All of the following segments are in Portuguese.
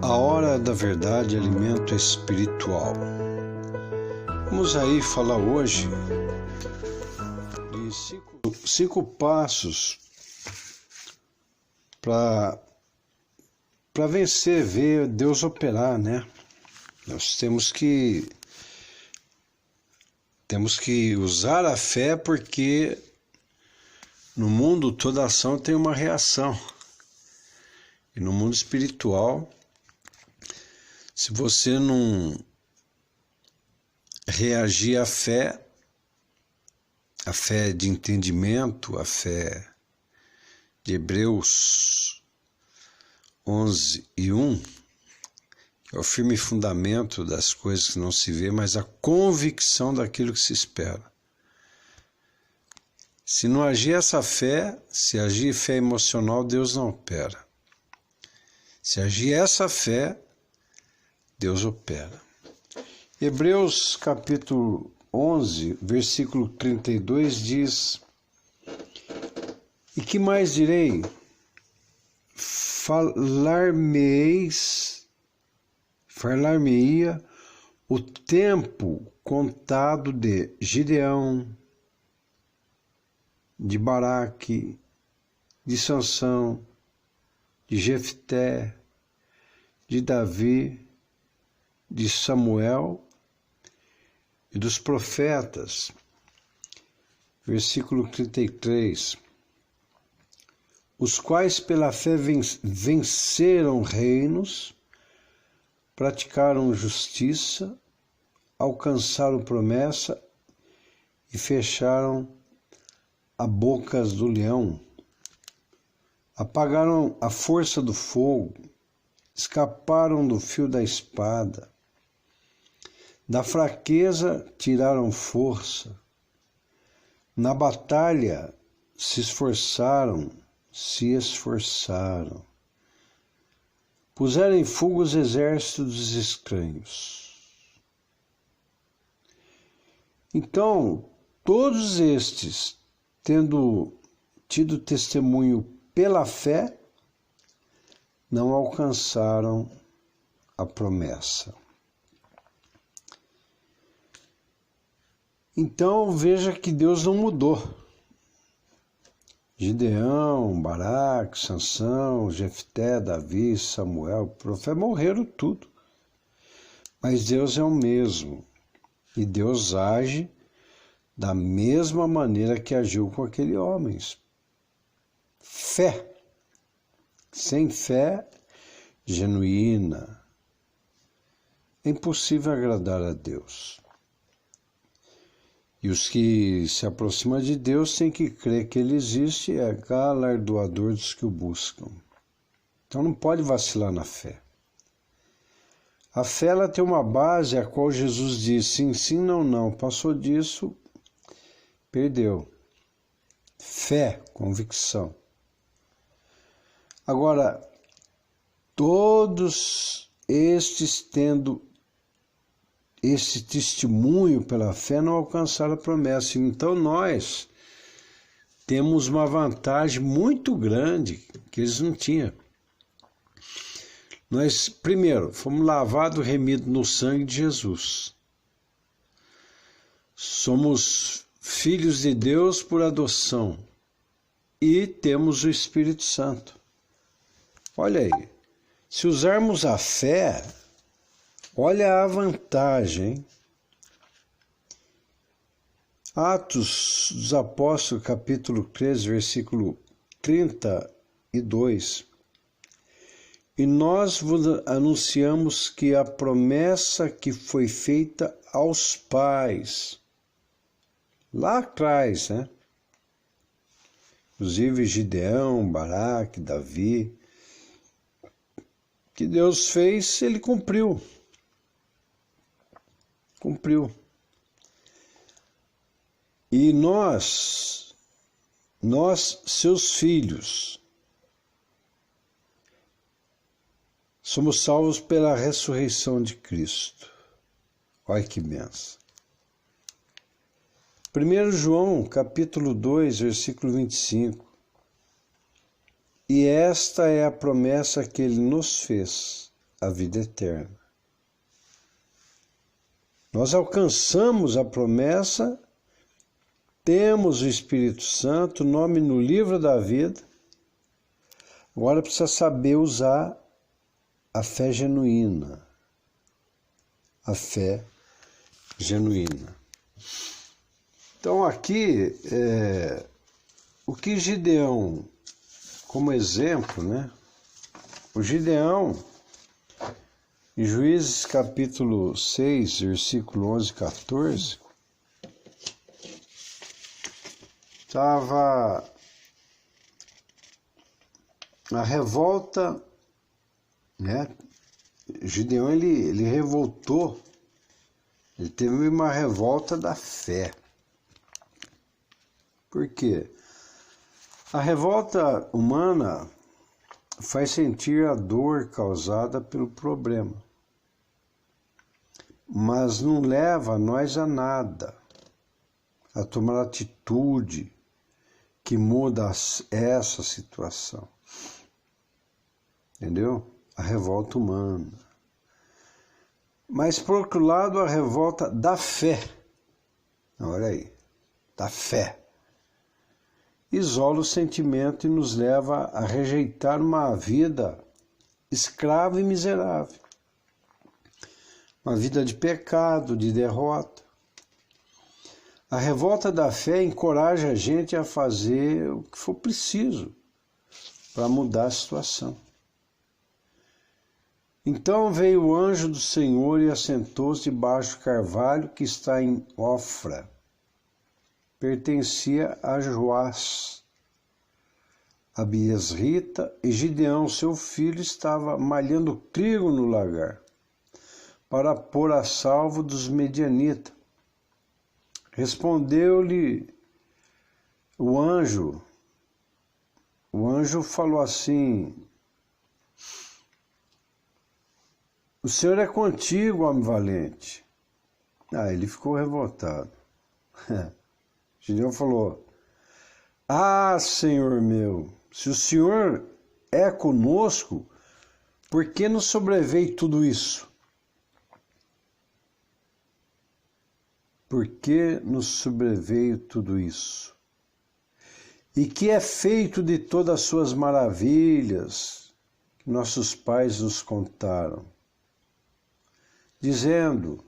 A hora da verdade, alimento espiritual. Vamos aí falar hoje de cinco passos para vencer, ver Deus operar, né? Nós temos que usar a fé, porque no mundo toda ação tem uma reação. E no mundo espiritual, se você não reagir à fé, a fé de entendimento, a fé de Hebreus 11:1, que é o firme fundamento das coisas que não se vê, mas a convicção daquilo que se espera. Se não agir essa fé, se agir fé emocional, Deus não opera. Se agir essa fé, Deus opera. Hebreus capítulo 11, versículo 32 diz: E que mais direi? Falar-me-ia o tempo contado de Gideão, de Baraque, de Sansão, de Jefté, de Davi, de Samuel e dos profetas. Versículo 33. Os quais pela fé venceram reinos, praticaram justiça, alcançaram promessa e fecharam as bocas do leão. Apagaram a força do fogo, escaparam do fio da espada. Da fraqueza tiraram força. Na batalha se esforçaram. Puseram em fuga os exércitos dos estranhos. Então, todos estes, tendo tido testemunho pela fé, não alcançaram a promessa. Então, veja que Deus não mudou. Gideão, Baraque, Sansão, Jefté, Davi, Samuel, profeta, morreram tudo. Mas Deus é o mesmo. E Deus age da mesma maneira que agiu com aqueles homens. Fé. Sem fé genuína, é impossível agradar a Deus. E os que se aproximam de Deus têm que crer que Ele existe e é galardoador dos que o buscam. Então não pode vacilar na fé. A fé, ela tem uma base a qual Jesus diz sim, sim, não, não. Passou disso, perdeu. Fé, convicção. Agora, todos estes tendo esse testemunho pela fé não alcançaram a promessa. Então nós temos uma vantagem muito grande que eles não tinham. Nós, primeiro, fomos lavados, remidos no sangue de Jesus. Somos filhos de Deus por adoção e temos o Espírito Santo. Olha aí, se usarmos a fé, olha a vantagem, hein? Atos dos Apóstolos, capítulo 13, versículo 32. E nós vos anunciamos que a promessa que foi feita aos pais, lá atrás, né? Inclusive Gideão, Baraque, Davi, que Deus fez, Ele cumpriu. E nós, seus filhos, somos salvos pela ressurreição de Cristo. Olha que bênção. 1 João, capítulo 2, versículo 25. E esta é a promessa que Ele nos fez, a vida eterna. Nós alcançamos a promessa, temos o Espírito Santo, nome no livro da vida. Agora precisa saber usar a fé genuína. A fé genuína. Então aqui, o que Gideão, como exemplo, né? O Gideão, em Juízes capítulo 6, versículo 11 e 14, estava a revolta, né? Gideão, ele revoltou, ele teve uma revolta da fé. Por quê? A revolta humana faz sentir a dor causada pelo problema, mas não leva nós a nada, a tomar atitude que muda essa situação. Entendeu? A revolta humana. Mas, por outro lado, a revolta da fé. Olha aí, da fé. Isola o sentimento e nos leva a rejeitar uma vida escrava e miserável. Uma vida de pecado, de derrota. A revolta da fé encoraja a gente a fazer o que for preciso para mudar a situação. Então veio o anjo do Senhor e assentou-se debaixo do carvalho que está em Ofra. Pertencia a Joás, a Biesrita, e Gideão, seu filho, estava malhando trigo no lagar, para pôr a salvo dos medianitas. Respondeu-lhe o anjo falou assim: o Senhor é contigo, homem valente. Ele ficou revoltado. Gideão falou: Senhor meu, se o Senhor é conosco, por que nos sobreveio tudo isso? Por que nos sobreveio tudo isso? E que é feito de todas as suas maravilhas que nossos pais nos contaram, dizendo: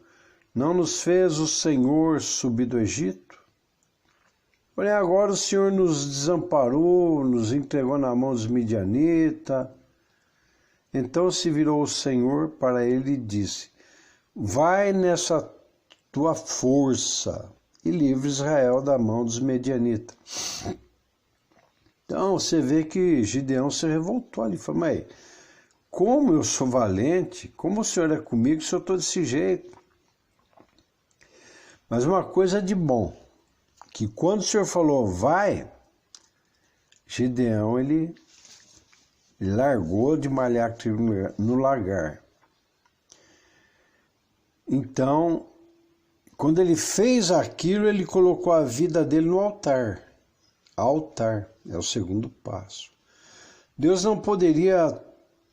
não nos fez o Senhor subir do Egito? Porém, agora o Senhor nos desamparou, nos entregou na mão dos midianitas. Então se virou o Senhor para ele e disse: vai nessa tua força e livre Israel da mão dos medianitas. Então você vê que Gideão se revoltou ali. Falou: mas como eu sou valente, como o Senhor é comigo se eu estou desse jeito? Mas uma coisa de bom, que quando o Senhor falou vai, Gideão ele largou de malhar no lagar. Então, quando ele fez aquilo, ele colocou a vida dele no altar. Altar é o segundo passo. Deus não poderia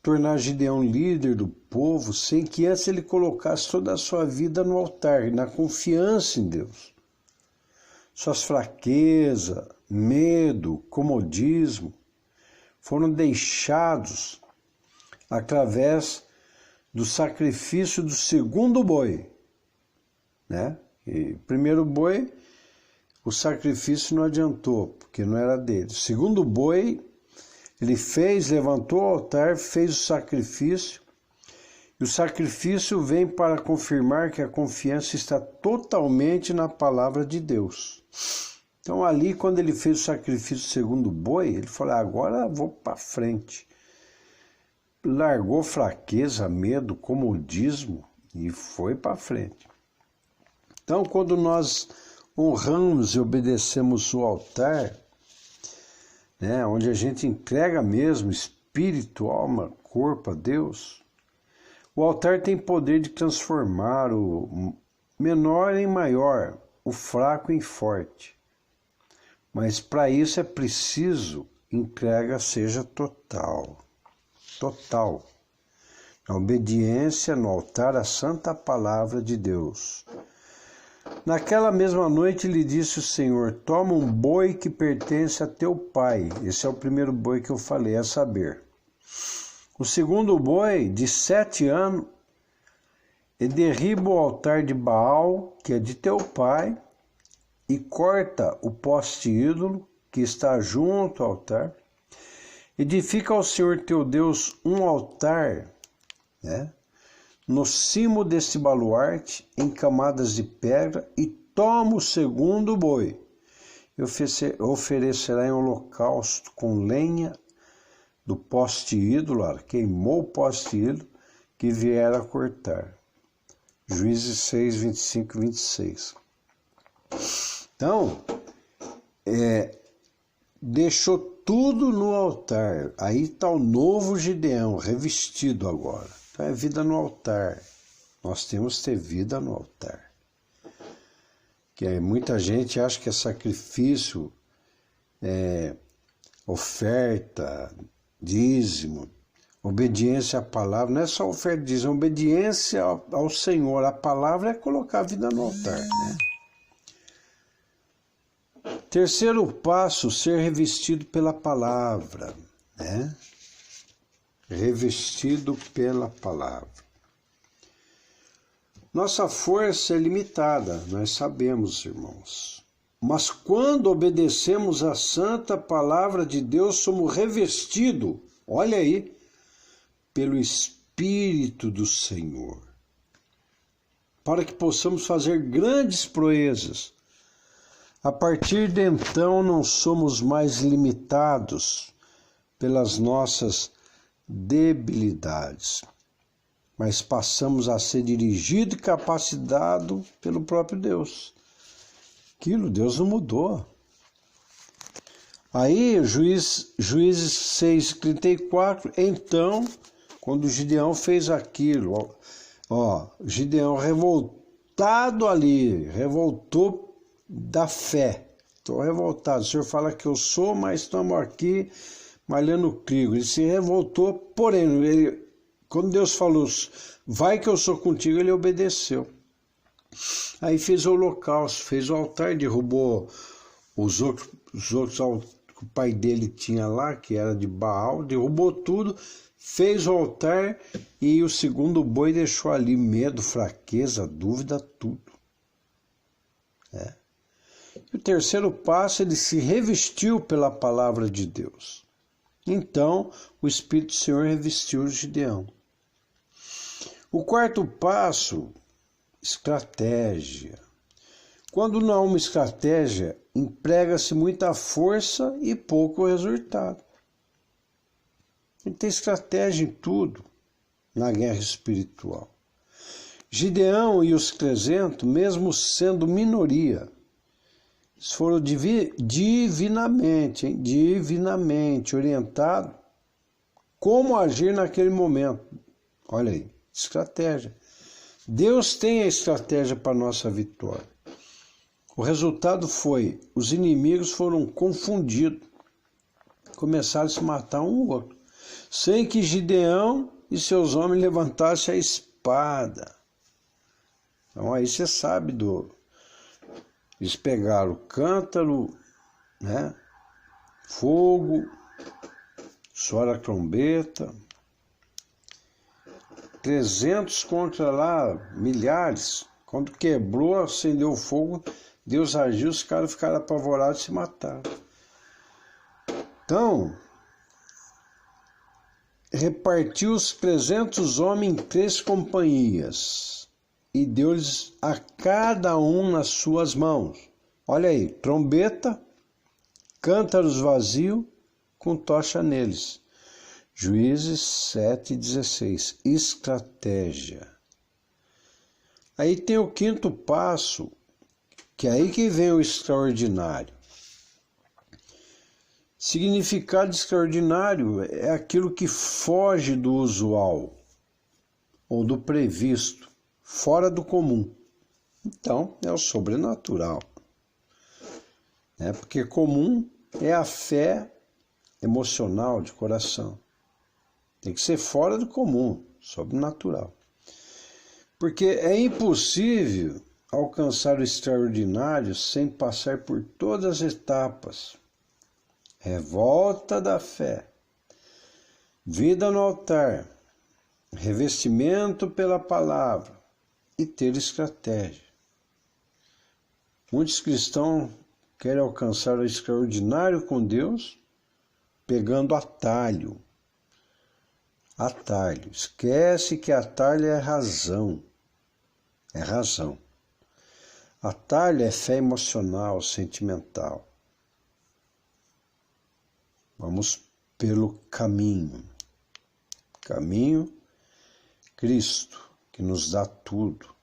tornar Gideão líder do povo sem que antes ele colocasse toda a sua vida no altar, na confiança em Deus. Suas fraquezas, medo, comodismo foram deixados através do sacrifício do segundo boi, né? E primeiro boi, o sacrifício não adiantou, porque não era dele. O segundo boi, ele levantou o altar, fez o sacrifício, e o sacrifício vem para confirmar que a confiança está totalmente na palavra de Deus. Então ali, quando ele fez o sacrifício segundo boi, ele falou: agora vou para frente. Largou fraqueza, medo, comodismo e foi para frente. Então, quando nós honramos e obedecemos o altar, né, onde a gente entrega mesmo espírito, alma, corpo a Deus, o altar tem poder de transformar o menor em maior, o fraco em forte. Mas para isso é preciso entrega seja total. Total. A obediência no altar à santa palavra de Deus. Naquela mesma noite lhe disse o Senhor: toma um boi que pertence a teu pai. Esse é o primeiro boi que eu falei, a saber. O segundo boi, de 7 anos, e derriba o altar de Baal, que é de teu pai, e corta o poste ídolo que está junto ao altar. Edifica ao Senhor teu Deus um altar, no cimo desse baluarte, em camadas de pedra, e toma o segundo boi. E oferecerá em holocausto com lenha do poste ídolo, queimou o poste ídolo, que vier a cortar. Juízes 6, 25 e 26. Então, deixou tudo no altar. Aí está o novo Gideão, revestido agora. Então é vida no altar. Nós temos que ter vida no altar. Que muita gente acha que é sacrifício, oferta, dízimo, obediência à palavra. Não é só oferta, dízimo, obediência ao Senhor. A palavra é colocar a vida no altar, né? Terceiro passo, ser revestido pela palavra, né? Revestido pela palavra. Nossa força é limitada, nós sabemos, irmãos. Mas quando obedecemos à santa palavra de Deus, somos revestidos, olha aí, pelo Espírito do Senhor, para que possamos fazer grandes proezas. A partir de então, não somos mais limitados pelas nossas debilidades, mas passamos a ser dirigido e capacitado pelo próprio Deus. Deus não mudou. Aí, Juízes 6:34, então, quando Gideão fez aquilo, Gideão revoltado ali, revoltou da fé. Estou revoltado. O Senhor fala que eu sou, mas estamos aqui malhando trigo. Ele se revoltou, porém, quando Deus falou, vai que eu sou contigo, ele obedeceu. Aí fez o holocausto, fez o altar, derrubou os outros que o pai dele tinha lá, que era de Baal, derrubou tudo, fez o altar e o segundo boi deixou ali medo, fraqueza, dúvida, tudo. E o terceiro passo, ele se revestiu pela palavra de Deus. Então, o Espírito do Senhor revestiu Gideão. O quarto passo, estratégia. Quando não há uma estratégia, emprega-se muita força e pouco resultado. Tem que ter estratégia em tudo na guerra espiritual. Gideão e os 300, mesmo sendo minoria, foram divinamente orientados como agir naquele momento. Olha aí, estratégia. Deus tem a estratégia para a nossa vitória. O resultado foi, os inimigos foram confundidos, começaram a se matar um ao outro, sem que Gideão e seus homens levantassem a espada. Então aí você sabe eles pegaram cântaro, fogo, soaram a trombeta, 300 contra lá, milhares. Quando quebrou, acendeu o fogo, Deus agiu, os caras ficaram apavorados e se mataram. Então, repartiu os 300 homens em 3 companhias e deu-lhes a cada um nas suas mãos. Olha aí, trombeta, cântaros vazios com tocha neles. Juízes 7:16, estratégia. Aí tem o quinto passo, que é aí que vem o extraordinário. Significado extraordinário é aquilo que foge do usual ou do previsto, fora do comum. Então, é o sobrenatural. Porque comum é a fé emocional de coração. Tem que ser fora do comum. sobrenatural. Porque é impossível alcançar o extraordinário sem passar por todas as etapas. Revolta da fé, vida no altar, revestimento pela palavra e ter estratégia. Muitos cristãos querem alcançar o extraordinário com Deus pegando atalho. Atalho. Esquece que atalho é razão. É razão. Atalho é fé emocional, sentimental. Vamos pelo caminho. Caminho, Cristo, que nos dá tudo.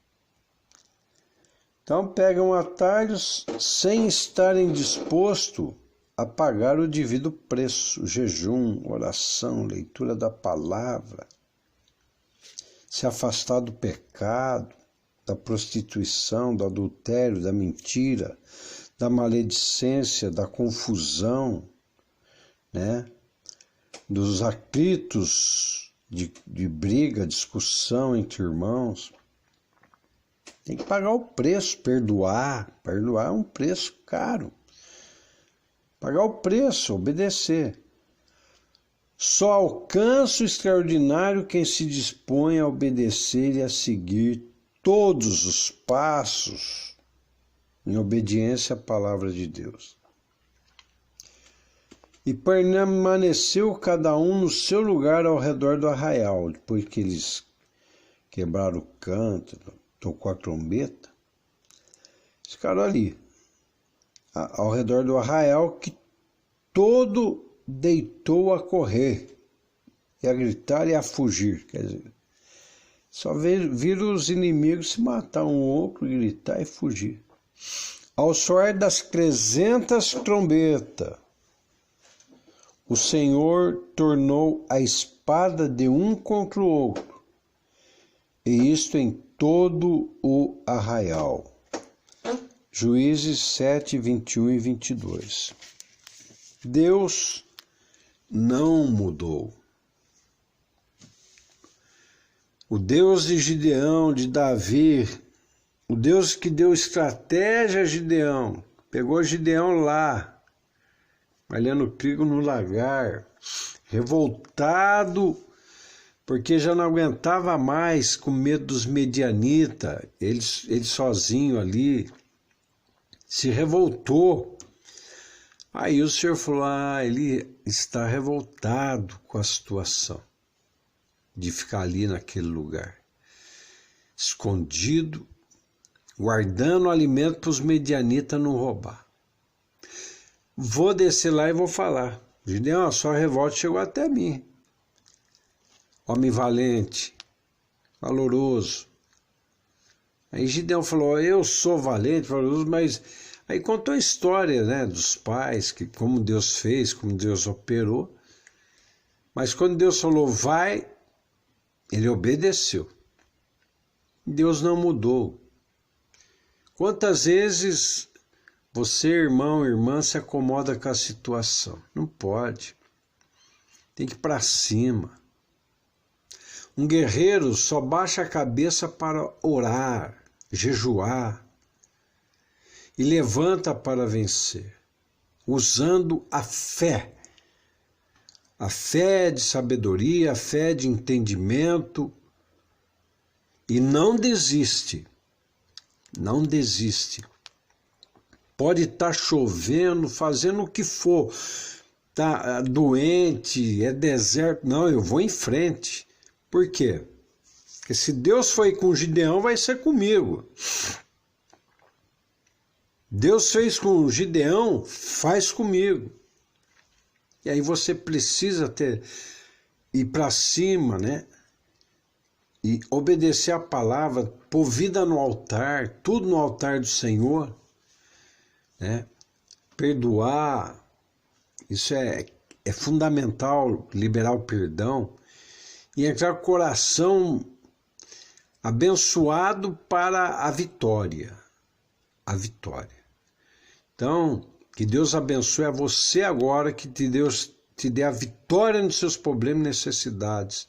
Então pegam atalhos sem estarem dispostos a pagar o devido preço, jejum, oração, leitura da palavra, se afastar do pecado, da prostituição, do adultério, da mentira, da maledicência, da confusão, né? Dos atritos de briga, discussão entre irmãos. Tem que pagar o preço, perdoar. Perdoar é um preço caro. Pagar o preço, obedecer. Só alcança o extraordinário quem se dispõe a obedecer e a seguir todos os passos em obediência à palavra de Deus. E permaneceu cada um no seu lugar ao redor do arraial, depois que eles quebraram o cântaro, tocou a trombeta, ficaram ali, ao redor do arraial, que todo deitou a correr, e a gritar e a fugir. Quer dizer, só viram os inimigos se matar um ou outro, gritar e fugir. Ao soar das 300 trombetas, o Senhor tornou a espada de um contra o outro, e isto em todo o arraial. Juízes 7, 21 e 22. Deus não mudou. O Deus de Gideão, de Davi, o Deus que deu estratégia a Gideão, pegou Gideão lá, malhando trigo no lagar, revoltado, porque já não aguentava mais, com medo dos medianitas, ele sozinho ali, se revoltou. Aí o Senhor falou, ele está revoltado com a situação de ficar ali naquele lugar, escondido, guardando alimento para os medianitas não roubar. Vou descer lá e vou falar. Gideão, a sua revolta chegou até mim. Homem valente, valoroso. Aí Gideão falou, eu sou valente, valoroso, mas aí contou a história, né, dos pais, que como Deus fez, como Deus operou. Mas quando Deus falou, vai, ele obedeceu. Deus não mudou. Quantas vezes você, irmão, irmã, se acomoda com a situação? Não pode. Tem que ir para cima. Um guerreiro só baixa a cabeça para orar, jejuar e levanta para vencer, usando a fé. A fé de sabedoria, a fé de entendimento, e não desiste. Não desiste. Pode estar chovendo, fazendo o que for, tá doente, é deserto, não, eu vou em frente. Por quê? Porque se Deus foi com Gideão, vai ser comigo. Deus fez com Gideão, faz comigo. E aí você precisa ir para cima, né? E obedecer a palavra, pôr vida no altar, tudo no altar do Senhor, né? Perdoar, isso é fundamental, liberar o perdão e entrar com o coração abençoado para a vitória. A vitória. Então, que Deus abençoe a você agora, que Deus te dê a vitória nos seus problemas e necessidades.